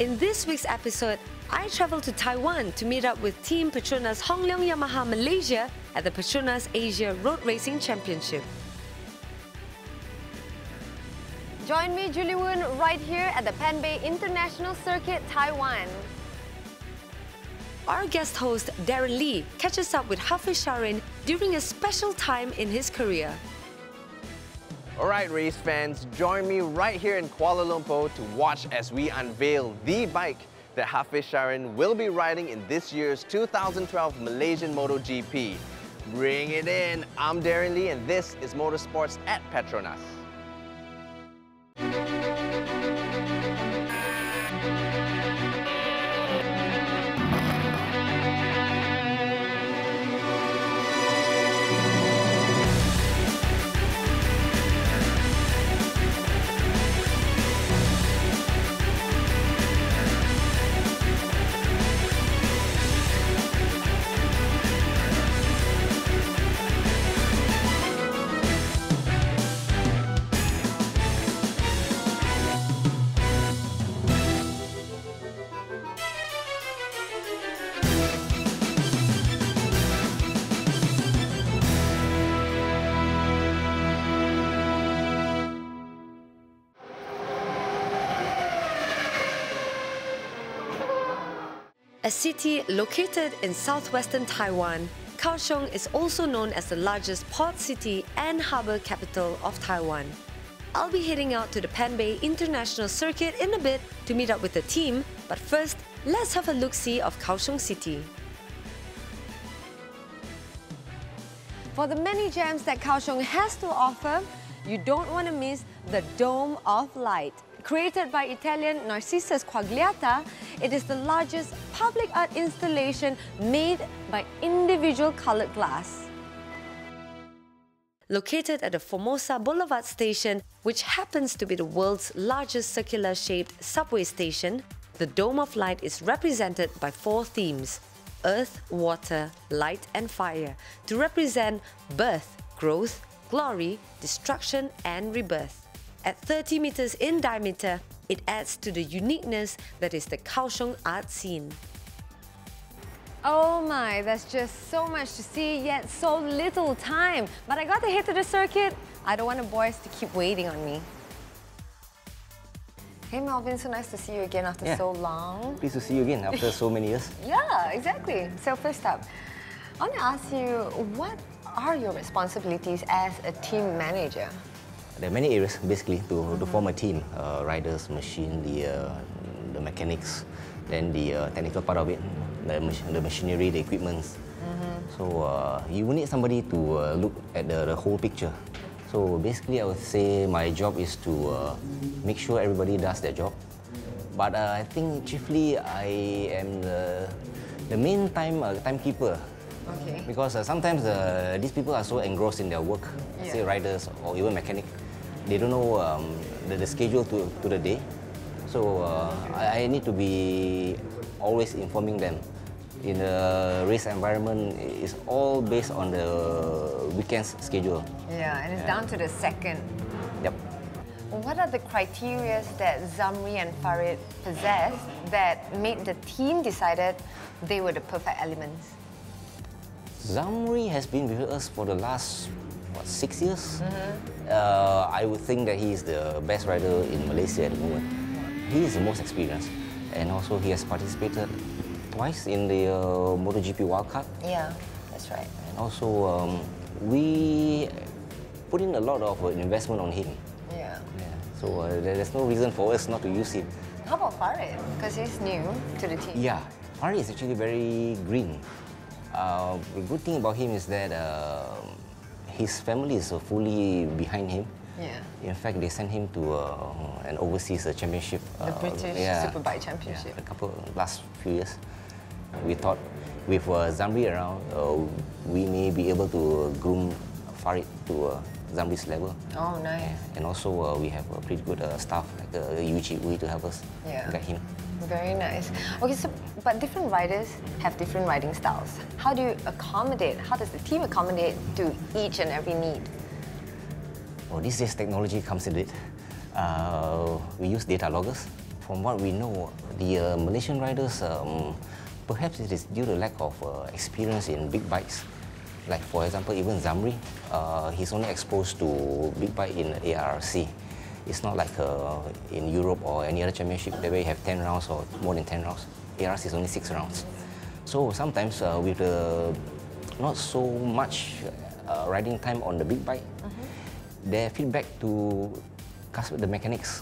In this week's episode, I traveled to Taiwan to meet up with Team PETRONAS Leong Yamaha Malaysia at the PETRONAS Asia Road Racing Championship. Join me, Julie Woon, right here at the Penbei International Circuit, Taiwan. Our guest host, Darren Lee, catches up with Hafizh Syahrin during a special time in his career. Alright race fans, join me right here in Kuala Lumpur to watch as we unveil the bike that Hafizh Syahrin will be riding in this year's 2012 Malaysian MotoGP. Bring it in! I'm Darren Lee and this is Motorsports at PETRONAS. A city located in southwestern Taiwan, Kaohsiung is also known as the largest port city and harbour capital of Taiwan. I'll be heading out to the Penbei International Circuit in a bit to meet up with the team, but first, let's have a look-see of Kaohsiung City. For the many gems that Kaohsiung has to offer, you don't want to miss the Dome of Light. Created by Italian Narcissus Quagliata, it is the largest public art installation made by individual coloured glass. Located at the Formosa Boulevard station, which happens to be the world's largest circular-shaped subway station, the Dome of Light is represented by 4 themes: Earth, Water, Light and Fire, to represent birth, growth, glory, destruction and rebirth. At 30 meters in diameter, it adds to the uniqueness that is the Kaohsiung art scene. Oh my, there's just so much to see, yet so little time. But I got to head to the circuit. I don't want the boys to keep waiting on me. Hey Melvin, so nice to see you again after so long. Pleased to see you again after so many years. Yeah, exactly. So first up, I want to ask you, what are your responsibilities as a team manager? There are many areas basically to form a team. Riders, machine, the mechanics, then the technical part of it, the machinery, the equipment. So you will need somebody to look at the whole picture. So basically I would say my job is to make sure everybody does their job. But I think chiefly I am the main timekeeper. Okay. Because sometimes these people are so engrossed in their work, say riders or even mechanic, they don't know the schedule to the day. So I need to be always informing them. In a race environment, it's all based on the weekend's schedule. Yeah, and it's down to the second. Yep. What are the criteria that Zamri and Farid possessed that made the team decided they were the perfect elements? Zamri has been with us for the last, 6 years? I would think that he is the best rider in Malaysia at the moment. He is the most experienced, and also he has participated twice in the MotoGP Wildcard. Yeah, that's right. And also, we put in a lot of investment on him. Yeah. So there's no reason for us not to use him. How about Farid? Because he's new to the team. Yeah, Farid is actually very green. The good thing about him is that his family is fully behind him. Yeah. In fact, they sent him to an overseas championship. The British Superbike Championship. Yeah, last few years. We thought with Zamri around, we may be able to groom Farid to Zamri's level. Oh, nice. And also we have a pretty good staff like Yuji Ui to help us guide him. Very nice. Okay, so but different riders have different riding styles. How do you accommodate? How does the team accommodate to each and every need? Well, these days technology comes in it. We use data loggers from what we know, the Malaysian riders, perhaps it is due to lack of experience in big bikes. Like for example, even Zamri, he's only exposed to big bike in ARC. It's not like in Europe or any other championship where you have 10 rounds or more than 10 rounds. ARC is only 6 rounds. So sometimes with not so much riding time on the big bike, their feedback to the mechanics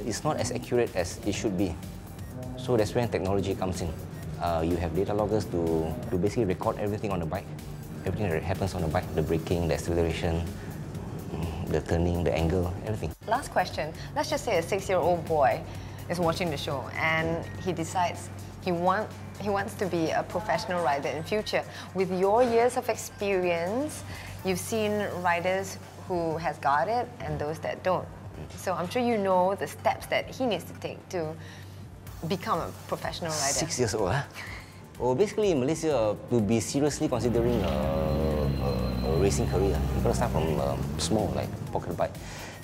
is not as accurate as it should be. So that's when technology comes in. You have data loggers to basically record everything on the bike, everything that happens on the bike, the braking, the acceleration, the turning, the angle, everything. Last question. Let's just say a 6-year-old boy is watching the show and he decides he wants to be a professional rider in future. With your years of experience, you've seen riders who has got it and those that don't. So I'm sure you know the steps that he needs to take to become a professional rider. 6 years old, huh? Well, basically in Malaysia, to be seriously considering a racing career, you've got to start from small, like pocket bike.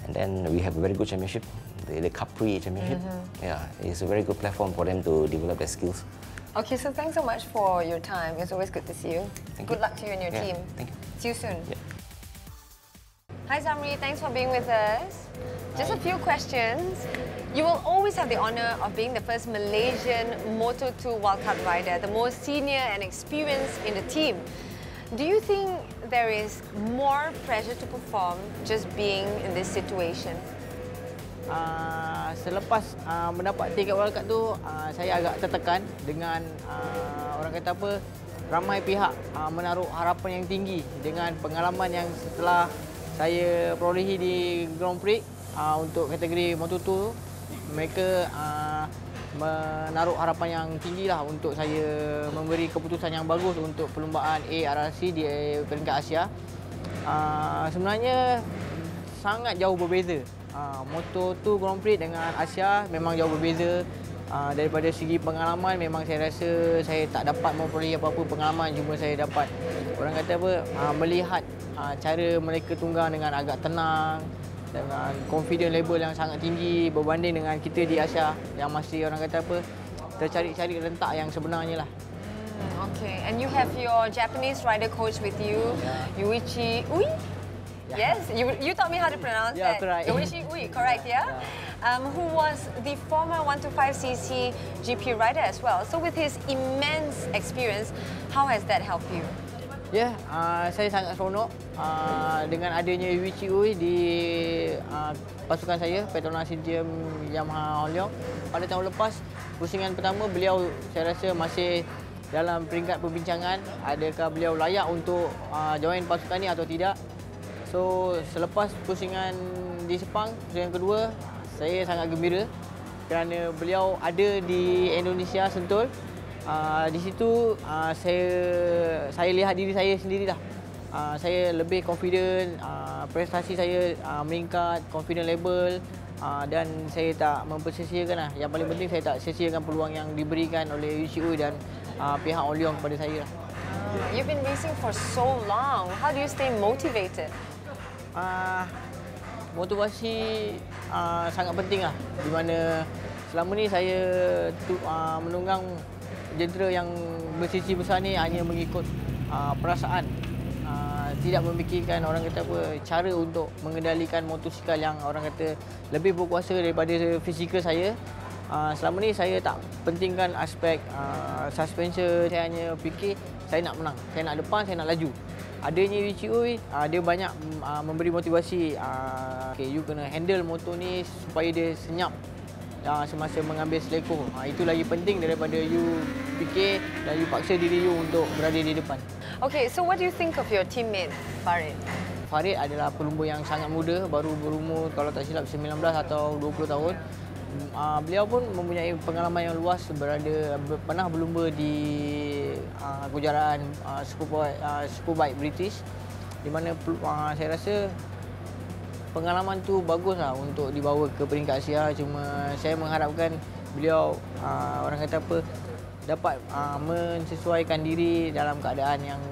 And then we have a very good championship, the Capri championship. Yeah, it's a very good platform for them to develop their skills. Okay, so thanks so much for your time. It's always good to see you. Good luck to you and your team. Thank you. See you soon. Yeah. Hi Zamri, thanks for being with us. Just a few questions. You will always have the honour of being the first Malaysian Moto2 Wildcard rider, the most senior and experienced in the team. Do you think there is more pressure to perform just being in this situation? Selepas mendapat tiket wildcard tu, saya agak tertekan dengan orang kata apa, ramai pihak menaruh harapan yang tinggi dengan pengalaman yang setelah saya perolehi di Grand Prix untuk kategori Moto2. Mereka menaruh harapan yang tinggi lah untuk saya memberi keputusan yang bagus untuk perlumbaan ARRC di peringkat Asia. Sebenarnya sangat jauh berbeza. Moto2 Grand Prix dengan Asia memang jauh berbeza. Daripada segi pengalaman memang saya rasa saya tak dapat memperoleh apa-apa pengalaman, cuma saya dapat orang kata apa, melihat cara mereka tunggang dengan agak tenang, dengan confidence level yang sangat tinggi berbanding dengan kita di Asia yang masih orang kata apa, tercari-cari rentak yang sebenarnya lah. Okay, and you have your Japanese rider coach with you, Yuichi Ui? Yes, you taught me how to pronounce that. Correct. Yuichi Ui, correct, yeah? Who was the former 125cc GP rider as well. So with his immense experience, how has that helped you? Saya sangat seronok dengan adanya Yuichi Ui di pasukan saya, PETRONAS Yamaha Leong. Pada tahun lepas, pusingan pertama beliau saya rasa masih dalam peringkat perbincangan adakah beliau layak untuk join pasukan ini atau tidak. So selepas pusingan di Sepang, pusingan kedua, saya sangat gembira kerana beliau ada di Indonesia, Sentul. Di situ saya lihat diri saya sendirilah. Saya lebih confident, prestasi saya meningkat, confident level, dan saya tak mempersia-siakan lah. Yang paling penting saya tak sia-siakan peluang yang diberikan oleh UCU dan pihak Leong kepada saya lah. You've been racing for so long. How do you stay motivated? Motivasi sangat penting lah, di mana selama ni saya menunggang jentera yang bersisi besar ni hanya mengikut perasaan, tidak memikirkan orang kata apa, cara untuk mengendalikan motosikal yang orang kata lebih berkuasa daripada fizikal saya. Selama ni saya tak pentingkan aspek suspension, saya hanya fikir saya nak menang, saya nak depan, saya nak laju. Adanya UCU, dia banyak memberi motivasi. Okay, you kena handle motor ni supaya dia senyap semasa mengambil seleko. Itu lagi penting daripada you fikir dan you paksa diri you untuk berada di depan. Okay, so what do you think of your teammate Farid? Farid adalah pelumba yang sangat muda, baru berumur kalau tak silap 19 atau 20 tahun. Beliau pun mempunyai pengalaman yang luas, pernah berlumba di kejuaraan Superbike British, di mana saya rasa pengalaman tu baguslah untuk dibawa ke peringkat Asia. Cuma saya mengharapkan beliau orang kata apa, dapat mensesuaikan diri dalam keadaan yang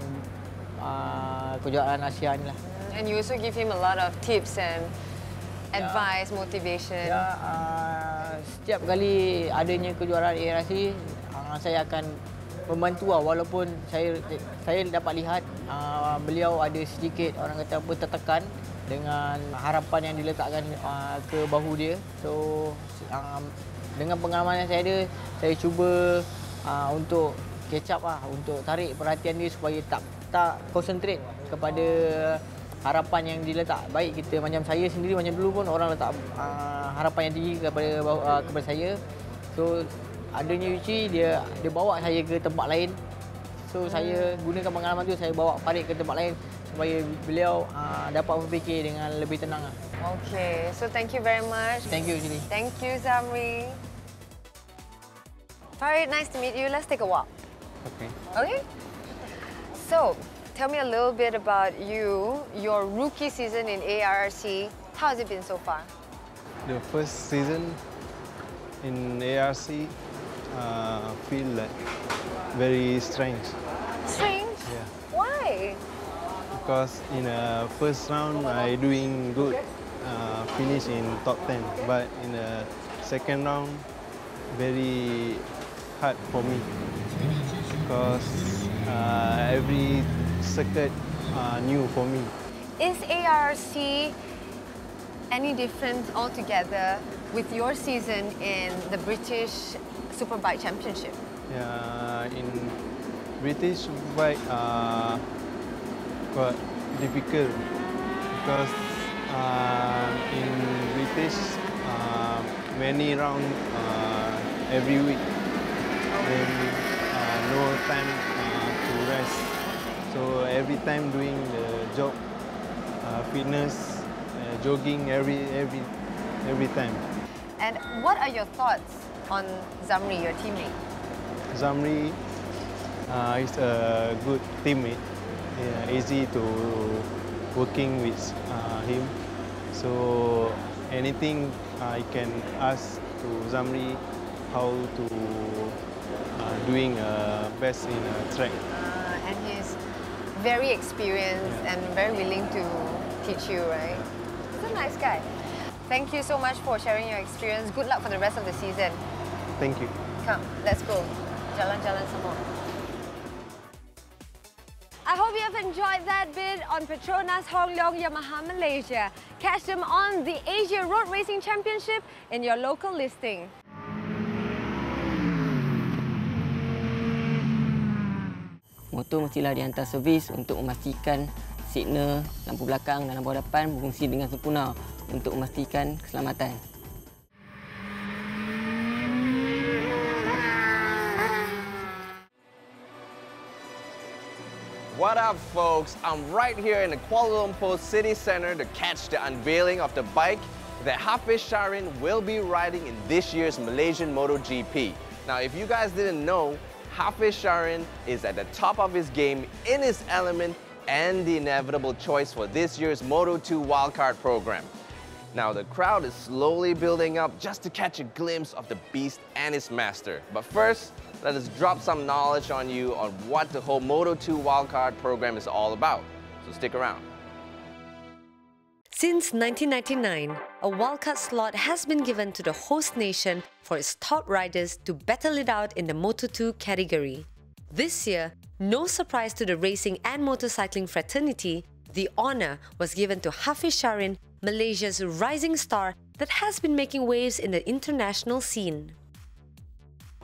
kejuaraan Asia ni lah. And you also give him a lot of tips and advice, motivation? Ya, setiap kali adanya kejuaraan ARC, saya akan membantu walaupun saya dapat lihat beliau ada sedikit orang kata apa tertekan dengan harapan yang diletakkan ke bahu dia. So dengan pengalaman yang saya ada, saya cuba untuk catch up untuk tarik perhatian dia supaya tak concentrate kepada harapan yang diletak. Baik kita macam saya sendiri, macam dulu pun orang letak harapan yang tinggi kepada saya. So adanya Yuci, dia bawa saya ke tempat lain. So saya gunakan pengalaman tu, saya bawa Farid ke tempat lain supaya beliau dapat berfikir dengan lebih tenang. Okay, so thank you very much. Thank you, Julie. Thank you, Zamri. Farid, nice to meet you. Let's take a walk. Okay. Okay? So, tell me a little bit about you, your rookie season in ARC. How has it been so far? The first season in ARC feel like very strange. Strange? Yeah. Why? Because in the first round I doing good, finish in top 10. But in the second round, very hard for me because every circuit new for me. Is ARC any different altogether with your season in the British Superbike Championship? Yeah, in British Superbike quite difficult because in British many round every week, then no time to rest. So every time doing the job, fitness, jogging every time. And what are your thoughts on Zamri, your teammate? Zamri is a good teammate. Yeah, easy to working with him. So anything I can ask to Zamri how to doing best in a track. And he's very experienced and very willing to teach you, right? He's a nice guy. Thank you so much for sharing your experience. Good luck for the rest of the season. Thank you. Come, let's go. Jalan-jalan some more. I hope you have enjoyed that bit on PETRONAS Leong Yamaha Malaysia. Catch them on the Asia Road Racing Championship in your local listing. Motor mestilah dihantar servis untuk memastikan signal, lampu belakang dan lampu hadapan berfungsi dengan sempurna untuk memastikan keselamatan. What up, folks? I'm right here in the Kuala Lumpur city centre to catch the unveiling of the bike that Hafizh Syahrin will be riding in this year's Malaysian MotoGP. Now, if you guys didn't know, Hafizh Syahrin is at the top of his game in his element and the inevitable choice for this year's Moto2 Wildcard program. Now, the crowd is slowly building up just to catch a glimpse of the beast and his master. But first, let us drop some knowledge on you on what the whole Moto2 Wildcard program is all about. So stick around. Since 1999, a wildcard slot has been given to the host nation for its top riders to battle it out in the Moto2 category. This year, no surprise to the racing and motorcycling fraternity, the honour was given to Hafizh Syahrin, Malaysia's rising star that has been making waves in the international scene.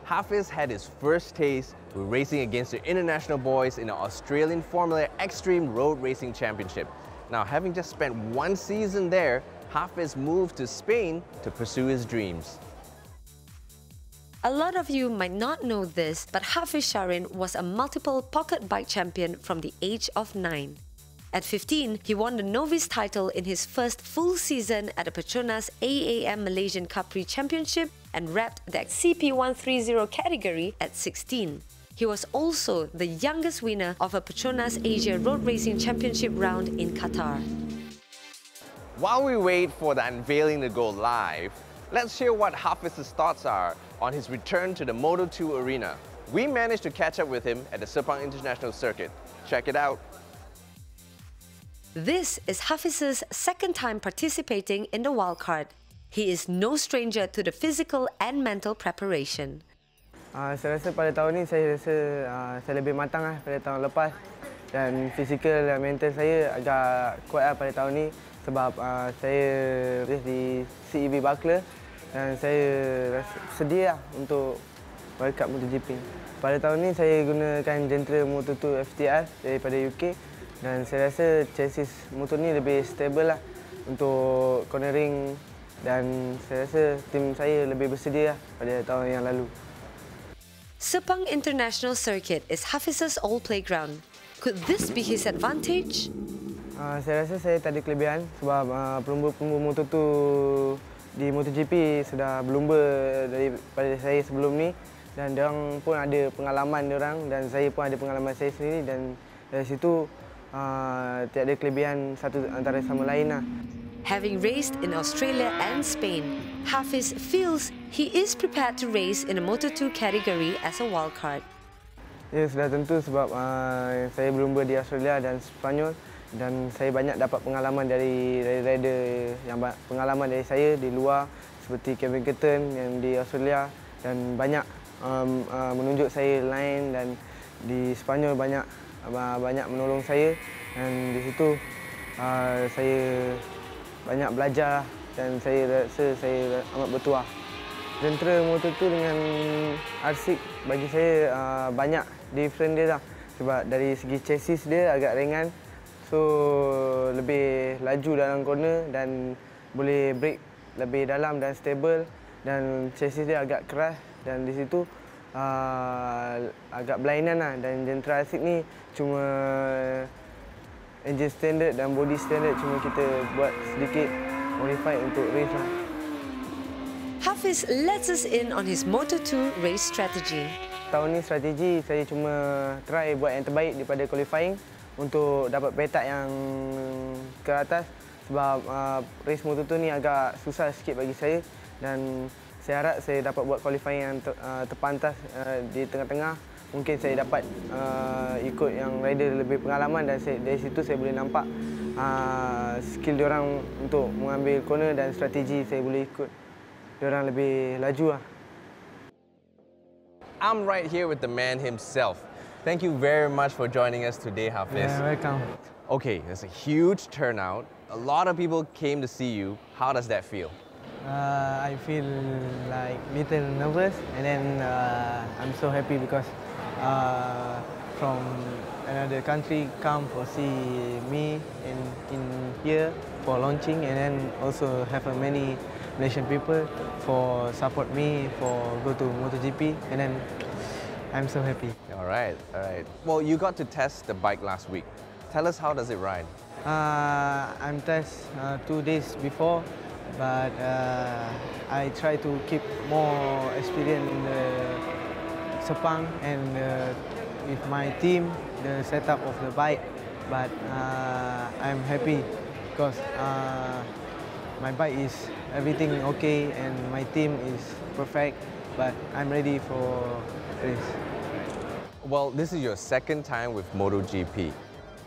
Hafizh had his first taste with racing against the international boys in the Australian Formula Extreme Road Racing Championship. Now, having just spent one season there, Hafizh moved to Spain to pursue his dreams. A lot of you might not know this, but Hafizh Syahrin was a multiple pocket bike champion from the age of 9. At 15, he won the novice title in his first full season at the PETRONAS AAM Malaysian Capri Championship and wrapped the CP130 category at 16. He was also the youngest winner of a PETRONAS Asia Road Racing Championship round in Qatar. While we wait for the unveiling to go live, let's hear what Hafizh's thoughts are on his return to the Moto2 arena. We managed to catch up with him at the Sepang International Circuit. Check it out. This is Hafiz's second time participating in the wildcard. He is no stranger to the physical and mental preparation. Saya rasa pada tahun ni saya lebih matang pada tahun lepas, dan fizikal dan mental saya agak kuat pada tahun ni sebab saya di CEV Buckler dan saya sedia untuk Wildcard MotoGP. Pada tahun ni saya gunakan jentera Moto2 FTR daripada UK, dan saya rasa chassis motor ni lebih stable untuk cornering, dan saya rasa tim saya lebih bersedia pada tahun yang lalu. Sepang International Circuit is Hafiz's old playground. Could this be his advantage? Saya rasa saya tak ada kelebihan sebab pelumba-pelumba Moto2 di MotoGP sudah berlumba daripada saya sebelum ni, dan diorang pun ada pengalaman diorang dan saya pun ada pengalaman saya sendiri, dan dari situ tiada kelebihan satu antara sama lain lah. Having raced in Australia and Spain, Hafizh feels he is prepared to race in a Moto2 category as a wildcard. Ya, sudah tentu sebab saya berlumba di Australia dan Spanyol, dan saya banyak dapat pengalaman dari rider yang pengalaman dari saya di luar seperti Kevin Curtin yang di Australia, dan banyak menunjuk saya lain, dan di Spanyol banyak menolong saya, dan di situ saya banyak belajar dan saya rasa saya amat bertuah. Jentera Moto2 dengan RC bagi saya banyak different dia lah, sebab dari segi chassis dia agak ringan, so lebih laju dalam corner dan boleh brake lebih dalam dan stable, dan chassis dia agak keras, dan di situ agak berlainan lah. Dan jentera RC ni cuma engine standard dan body standard, cuma kita buat sedikit modify untuk race lah. Hafizh lets us in on his Moto2 race strategy. Tahun ni strategi saya cuma try buat yang terbaik daripada qualifying untuk dapat petak yang ke atas, sebab race Moto2 ni agak susah sikit bagi saya, dan saya harap saya dapat buat qualifying yang terpantas di tengah-tengah. Mungkin saya dapat ikut yang rider lebih pengalaman, dan dari situ saya boleh nampak skill diorang untuk mengambil corner, dan strategi saya boleh ikut diorang lebih laju lah. I'm right here with the man himself. Thank you very much for joining us today, Hafizh. Yeah, welcome. Okay, there's a huge turnout. A lot of people came to see you. How does that feel? I feel like little nervous, and then I'm so happy because from another country come for see me in here for launching, and then also have many Malaysian people for support me for go to MotoGP, and then I'm so happy. All right, all right. Well, you got to test the bike last week. Tell us, how does it ride? I'm test 2 days before, but I try to keep more experience in the Sepang and with my team, the setup of the bike. But I'm happy because my bike is everything okay and my team is perfect. But I'm ready for race. Well, this is your second time with MotoGP.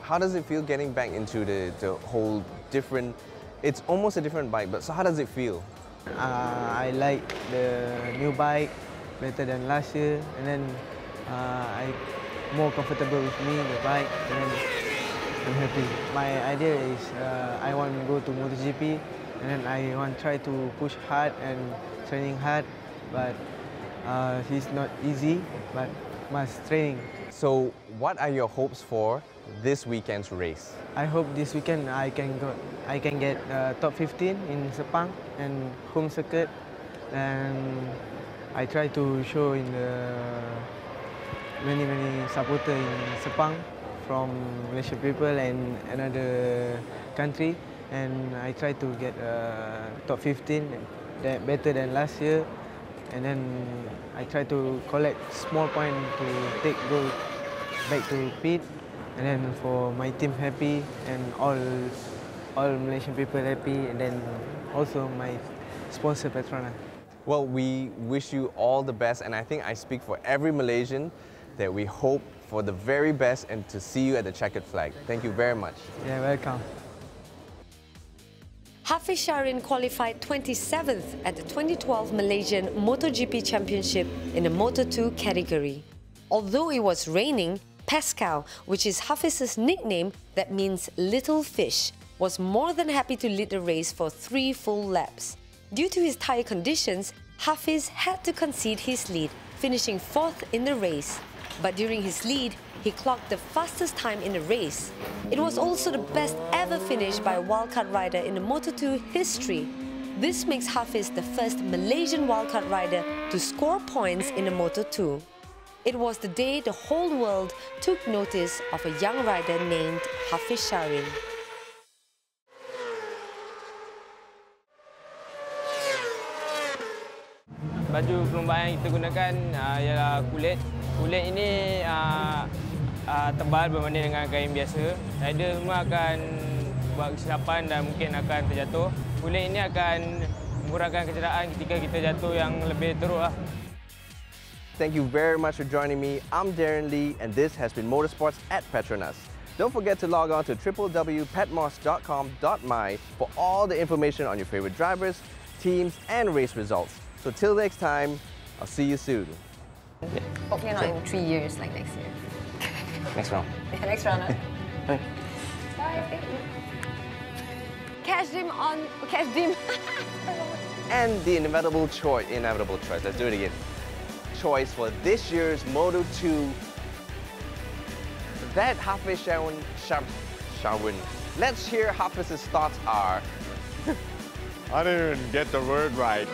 How does it feel getting back into the whole different? It's almost a different bike, but so how does it feel? I like the new bike better than last year, and then I more comfortable with me the bike, and then I'm happy. My idea is I want to go to MotoGP, and then I want to try to push hard and training hard, but it's not easy, but must training. So, what are your hopes for this weekend's race? I hope this weekend I can get top 15 in Sepang and home circuit, and I try to show in the many supporters in Sepang from Malaysian people and another country, and I try to get top 15, that better than last year, and then I try to collect small point to go back to pit, and then for my team happy and all Malaysian people happy, and then also my sponsor PETRONAS. Well, we wish you all the best, and I think I speak for every Malaysian that we hope for the very best and to see you at the checkered flag. Thank you very much. Yeah, welcome. Hafizh Syahrin qualified 27th at the 2012 Malaysian MotoGP Championship in the Moto2 category. Although it was raining, Pascal, which is Hafiz's nickname that means little fish, was more than happy to lead the race for 3 full laps. Due to his tyre conditions, Hafizh had to concede his lead, finishing 4th in the race. But during his lead, he clocked the fastest time in the race. It was also the best ever finish by a wildcard rider in the Moto2 history. This makes Hafizh the first Malaysian wildcard rider to score points in the Moto2. It was the day the whole world took notice of a young rider named Hafizh Syahrin. Baju perlombaan yang kita gunakan ialah kulit. Kulit ini tebal berbanding dengan kain biasa. Rider semua akan buat kesilapan dan mungkin akan terjatuh. Kulit ini akan mengurangkan kecederaan ketika kita jatuh yang lebih teruk. Thank you very much for joining me. I'm Darren Lee and this has been Motorsports at Petronas. Don't forget to log on to www.petmos.com.my for all the information on your favorite drivers, teams and race results. So till next time, I'll see you soon. Hopefully not in 3 years, like next year. Next round. Yeah, next round. Bye. Catch him on. Catch him. And the inevitable choice. Let's do it again. Choice for this year's Moto2. That Hafizh Syahrin. Let's hear Hafiz's thoughts are. I didn't get the word right.